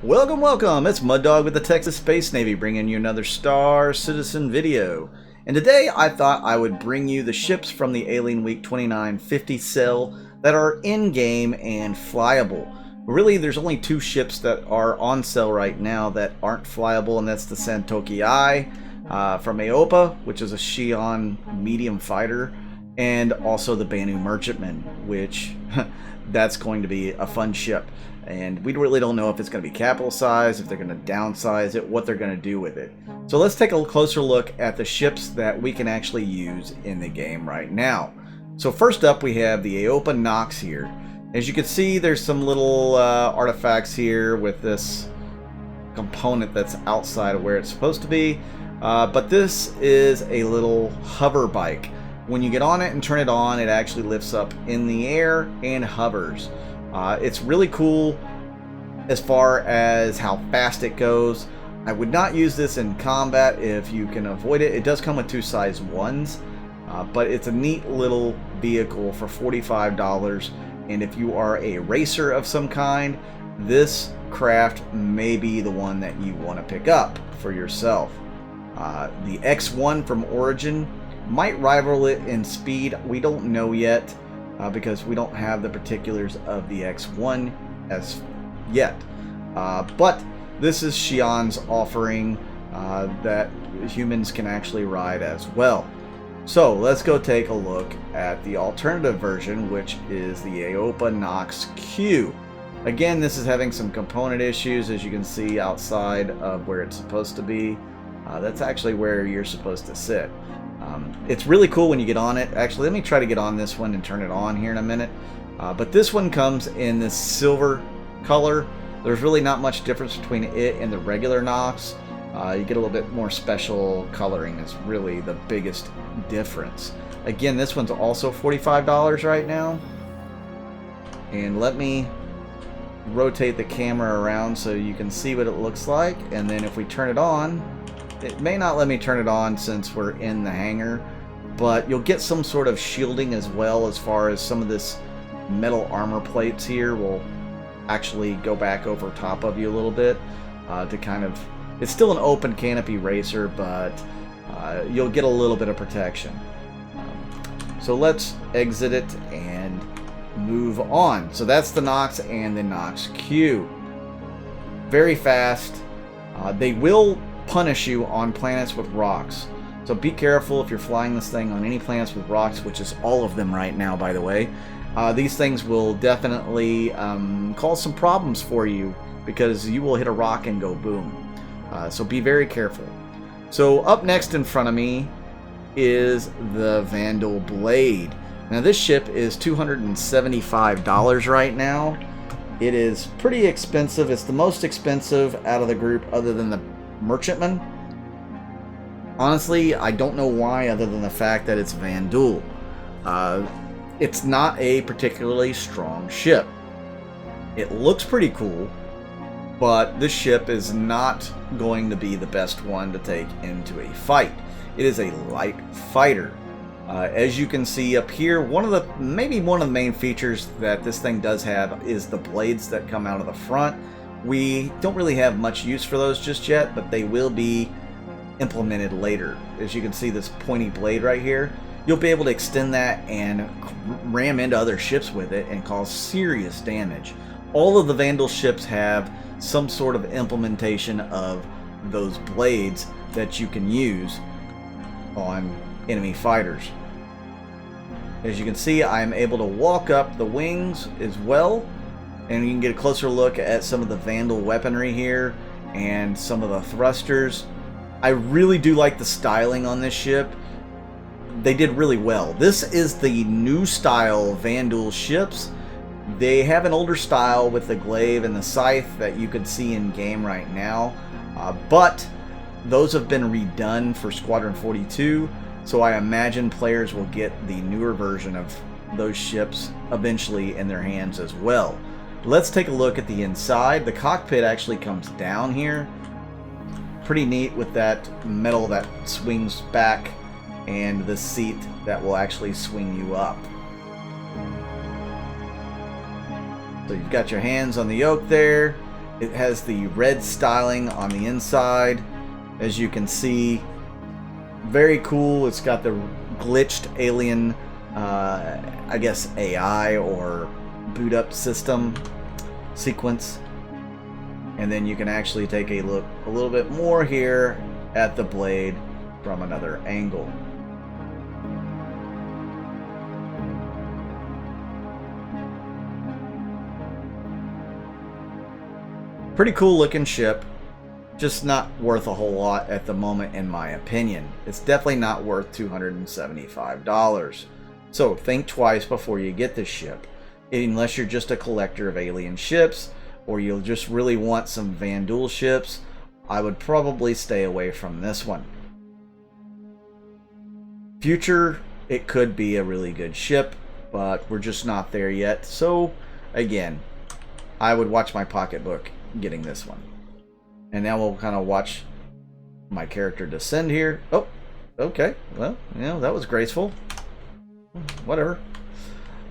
Welcome, welcome! It's Mud Dog with the Texas Space Navy bringing you another Star Citizen video. And today I thought I would bring you the ships from the Alien Week 2950 sale that are in-game and flyable. Really, there's only two ships that are on sale right now that aren't flyable, and that's the Santoki from Aopoa, which is a Xi'an medium fighter, and also the Banu Merchantman, which that's going to be a fun ship. And we really don't know if it's going to be capital size, if they're going to downsize it, what they're going to do with it. So let's take a closer look at the ships that we can actually use in the game right now. So first up we have the Aopoa Nox here. As you can see, there's some little artifacts here with this component that's outside of where it's supposed to be. But this is a little hover bike. When you get on it and turn it on, it actually lifts up in the air and hovers. It's really cool as far as how fast it goes. I would not use this in combat if you can avoid it. It does come with two size 1s, but it's a neat little vehicle for $45. And if you are a racer of some kind, this craft may be the one that you want to pick up for yourself. The X1 from Origin might rival it in speed. We don't know yet. Because we don't have the particulars of the X1 as yet. But this is Xi'an's offering that humans can actually ride as well. So let's go take a look at the alternative version, which is the Aopoa Nox Kue. Again, this is having some component issues, as you can see outside of where it's supposed to be. That's actually where you're supposed to sit. It's really cool when you get on it. Actually, let me try to get on this one and turn it on here in a minute. But this one comes in this silver color. There's really not much difference between it and the regular Nox. You get a little bit more special coloring is really the biggest difference. Again, this one's also $45 right now. And let me rotate the camera around so you can see what it looks like. And then if we turn it on, it may not let me turn it on since we're in the hangar, but you'll get some sort of shielding as well, as far as some of this metal armor plates here will actually go back over top of you a little bit to kind of... It's still an open canopy racer, but you'll get a little bit of protection. So let's exit it and move on. So that's the Nox and the Nox Kue. Very fast. They will punish you on planets with rocks, so be careful if you're flying this thing on any planets with rocks, which is all of them right now, by the way. These things will definitely cause some problems for you, because you will hit a rock and go boom. So be very careful. So up next in front of me is the Vandal Blade. Now this ship is $275 right now. It is pretty expensive. It's the most expensive out of the group other than the Merchantman. Honestly, I don't know why, other than the fact that it's Vanduul. It's not a particularly strong ship. It looks pretty cool, but this ship is not going to be the best one to take into a fight. It is a light fighter. As you can see up here, maybe one of the main features that this thing does have is the blades that come out of the front. We don't really have much use for those just yet, but they will be implemented later. As you can see, this pointy blade right here, you'll be able to extend that and ram into other ships with it and cause serious damage. All of the Vandal ships have some sort of implementation of those blades that you can use on enemy fighters. As you can see, I am able to walk up the wings as well. And you can get a closer look at some of the Vandal weaponry here and some of the thrusters. I really do like the styling on this ship. They did really well. This is the new style Vandal ships. They have an older style with the glaive and the scythe that you can see in game right now. But those have been redone for Squadron 42. So I imagine players will get the newer version of those ships eventually in their hands as well. Let's take a look at the inside. The cockpit actually comes down here. Pretty neat with that metal that swings back and the seat that will actually swing you up. So you've got your hands on the yoke there. It has the red styling on the inside, as you can see. Very cool. It's got the glitched alien, I guess AI or boot up system sequence. And then you can actually take a look a little bit more here at the blade from another angle. Pretty cool looking ship, just not worth a whole lot at the moment in my opinion. It's definitely not worth $275. So think twice before you get this ship, unless you're just a collector of alien ships or you'll just really want some Vanduul ships. I would probably stay away from this one. Future, it could be a really good ship, but we're just not there yet. So again, I would watch my pocketbook getting this one. And now we'll kind of watch my character descend here. Oh, okay. Well, you know, that was graceful. Whatever.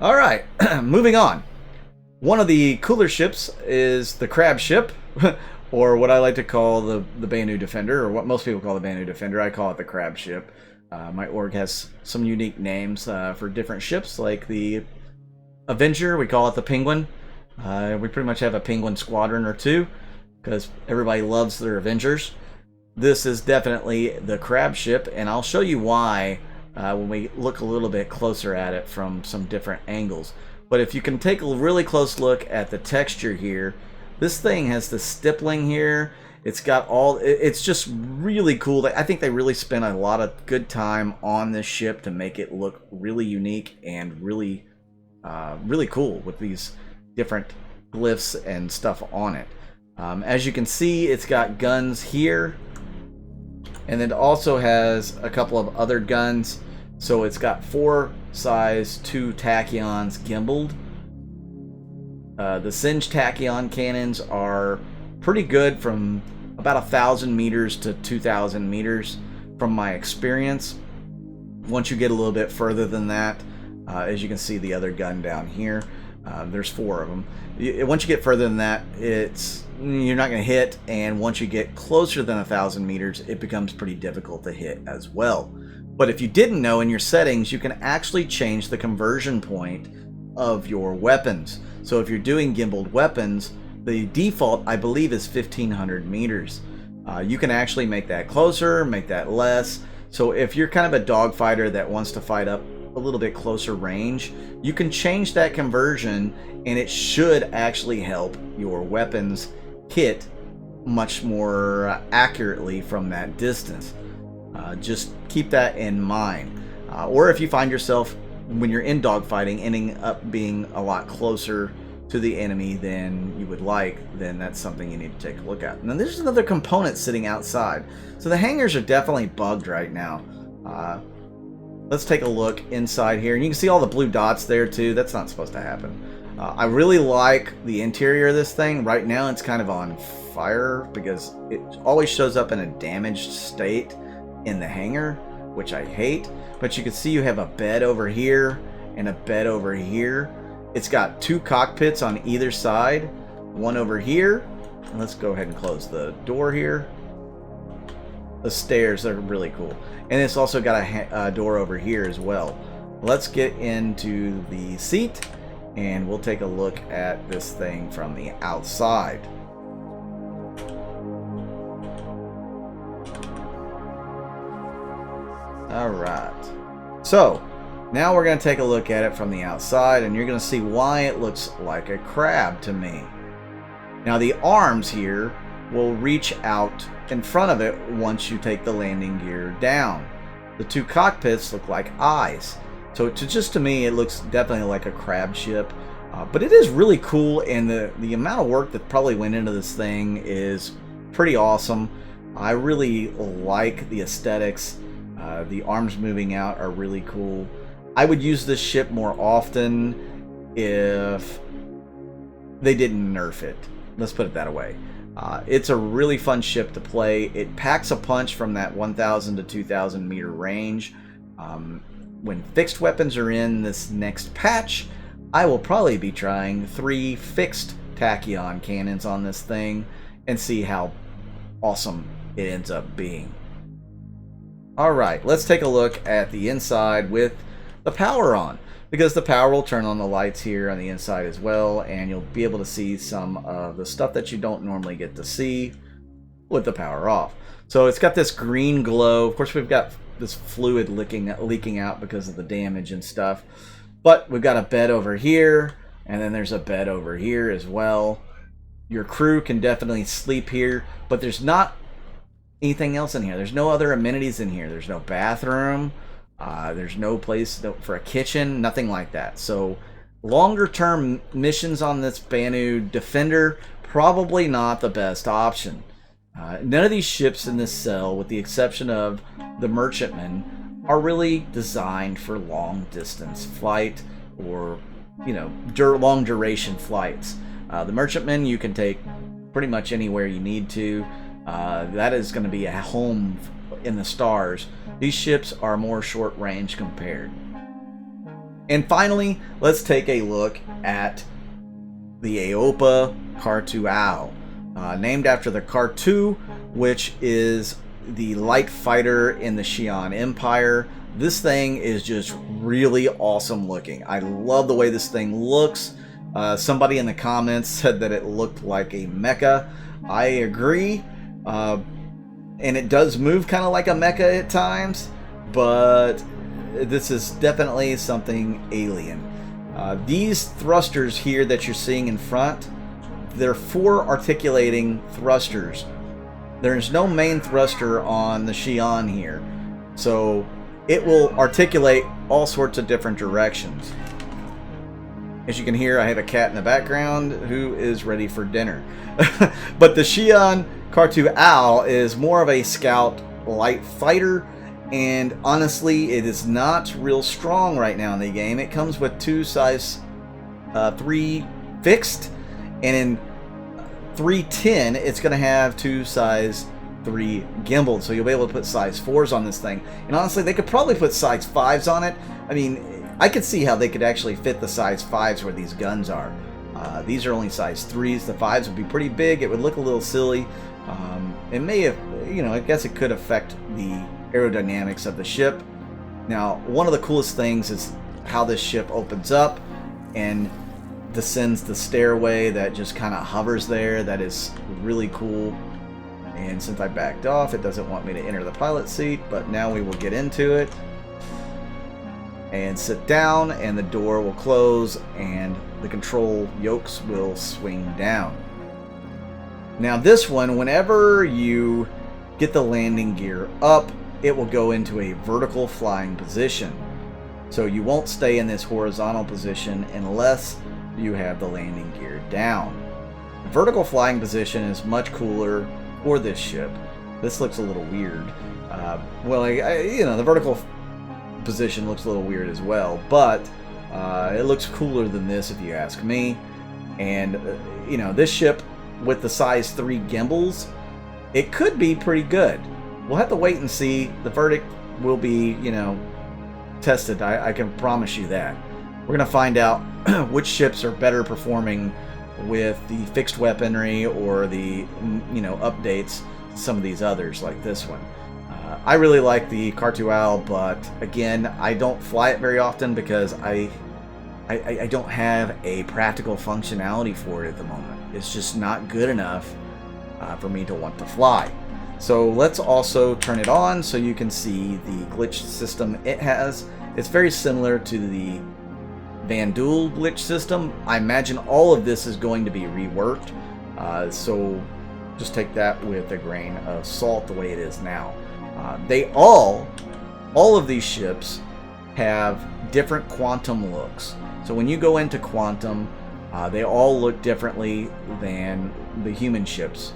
All right, moving on. One of the cooler ships is the crab ship, or what I like to call the Banu Defender, or what most people call the Banu Defender. I call it the crab ship. My org has some unique names for different ships, like the Avenger, we call it the Penguin. We pretty much have a Penguin squadron or two, because everybody loves their Avengers. This is definitely the crab ship, and I'll show you why when we look a little bit closer at it from some different angles. But if you can take a really close look at the texture here, this thing has the stippling here. It's got all, it's just really cool. I think they really spent a lot of good time on this ship to make it look really unique and really, really cool with these different glyphs and stuff on it. As you can see, it's got guns here, and it also has a couple of other guns. So it's got 4 size 2 tachyons gimbaled. The Singe tachyon cannons are pretty good from about 1,000 meters to 2,000 meters from my experience. Once you get a little bit further than that, as you can see the other gun down here, there's 4 of them. Once you get further than that, you're not going to hit, and once you get closer than 1,000 meters, it becomes pretty difficult to hit as well. But if you didn't know, in your settings, you can actually change the conversion point of your weapons. So if you're doing gimbaled weapons, the default, I believe, is 1,500 meters. You can actually make that closer, make that less. So if you're kind of a dogfighter that wants to fight up a little bit closer range, you can change that conversion, and it should actually help your weapons hit much more accurately from that distance. Just keep that in mind. Or if you find yourself, when you're in dogfighting, ending up being a lot closer to the enemy than you would like, then that's something you need to take a look at. And then there's another component sitting outside. So the hangars are definitely bugged right now. Let's take a look inside here, and you can see all the blue dots there too. That's not supposed to happen. I really like the interior of this thing. Right now it's kind of on fire because it always shows up in a damaged state in the hangar, which I hate. But you can see you have a bed over here and a bed over here. It's got 2 cockpits on either side, one over here. And let's go ahead and close the door here. The stairs are really cool, and it's also got a door over here as well. Let's get into the seat, and we'll take a look at this thing from the outside. Alright, so now we're going to take a look at it from the outside, and you're going to see why it looks like a crab to me. Now the arms here will reach out in front of it once you take the landing gear down. The 2 cockpits look like eyes. So just to me, it looks definitely like a crab ship. But it is really cool, and the amount of work that probably went into this thing is pretty awesome. I really like the aesthetics. The arms moving out are really cool. I would use this ship more often if they didn't nerf it. Let's put it that way. It's a really fun ship to play. It packs a punch from that 1,000 to 2,000 meter range. When fixed weapons are in this next patch, I will probably be trying 3 fixed tachyon cannons on this thing and see how awesome it ends up being. Alright, let's take a look at the inside with the power on, because the power will turn on the lights here on the inside as well, and you'll be able to see some of the stuff that you don't normally get to see with the power off. So it's got this green glow. Of course, we've got this fluid leaking out because of the damage and stuff, but we've got a bed over here, and then there's a bed over here as well. Your crew can definitely sleep here, but there's not anything else in here. There's no other amenities in here. There's no bathroom. There's no place for a kitchen, nothing like that. So longer term missions on this Banu Defender, probably not the best option. None of these ships in this cell, with the exception of the Merchantman, are really designed for long distance flight or, you know, long duration flights. The Merchantman you can take pretty much anywhere you need to. That is going to be a home in the stars. These ships are more short range compared. And finally, let's take a look at the Aopoa Khartu-Al, named after the Khartu, which is the light fighter in the Xi'an Empire. This thing is just really awesome looking. I love the way this thing looks. Somebody in the comments said that it looked like a mecha. I agree. And it does move kind of like a mecha at times, but this is definitely something alien. These thrusters here that you're seeing in front, they're 4 articulating thrusters. There's no main thruster on the Xi'an here, so it will articulate all sorts of different directions. As you can hear, I have a cat in the background who is ready for dinner. But the Xi'an Khartu-Al is more of a scout light fighter, and honestly, it is not real strong right now in the game. It comes with 2 size 3 fixed, and in 310, it's going to have 2 size 3 gimbaled, so you'll be able to put size 4s on this thing. And honestly, they could probably put size 5s on it. I mean, I could see how they could actually fit the size 5s where these guns are. These are only size 3s. The 5s would be pretty big. It would look a little silly. It may have, you know, I guess it could affect the aerodynamics of the ship. Now, one of the coolest things is how this ship opens up and descends the stairway that just kind of hovers there. That is really cool. And since I backed off, it doesn't want me to enter the pilot seat, but now we will get into it and sit down, and the door will close and the control yokes will swing down. Now this one, whenever you get the landing gear up, it will go into a vertical flying position. So you won't stay in this horizontal position unless you have the landing gear down. The vertical flying position is much cooler for this ship. This looks a little weird. You know, the vertical position looks a little weird as well, but it looks cooler than this if you ask me. And you know, this ship with the size 3 gimbals, it could be pretty good. We'll have to wait and see. The verdict will be, you know, tested. I can promise you that. We're gonna find out which ships are better performing with the fixed weaponry or the, you know, updates to some of these others like this one. I really like the Khartu-Al, but again, I don't fly it very often because I don't have a practical functionality for it at the moment. It's just not good enough for me to want to fly. So let's also turn it on so you can see the glitch system it has. It's very similar to the Vanduul glitch system. I imagine all of this is going to be reworked, so just take that with a grain of salt the way it is now. All of these ships have different quantum looks. So when you go into quantum, they all look differently than the human ships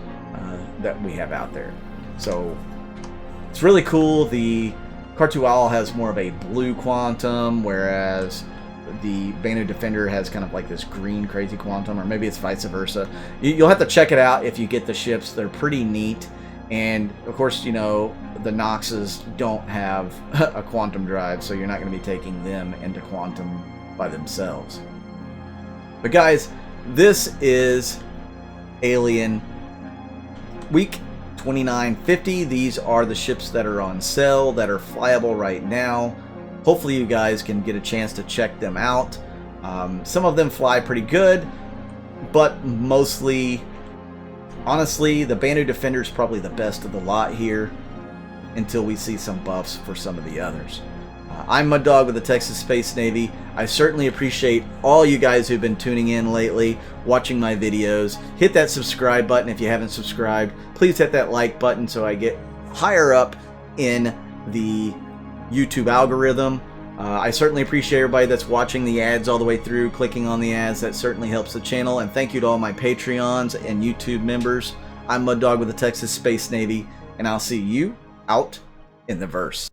that we have out there. So it's really cool. The Khartu-Al has more of a blue quantum, whereas the Banu Defender has kind of like this green crazy quantum, or maybe it's vice versa. You'll have to check it out if you get the ships. They're pretty neat. And of course, you know, the Noxes don't have a quantum drive, so you're not going to be taking them into quantum by themselves. But guys, this is Alien Week 2950. These are the ships that are on sale, that are flyable right now. Hopefully you guys can get a chance to check them out. Some of them fly pretty good, but mostly, honestly, the Banu Defender is probably the best of the lot here until we see some buffs for some of the others. I'm Mud Dog with the Texas Space Navy. I certainly appreciate all you guys who've been tuning in lately, watching my videos. Hit that subscribe button if you haven't subscribed. Please hit that like button so I get higher up in the YouTube algorithm. I certainly appreciate everybody that's watching the ads all the way through, clicking on the ads. That certainly helps the channel. And thank you to all my Patreons and YouTube members. I'm Mud Dog with the Texas Space Navy, and I'll see you out in the verse.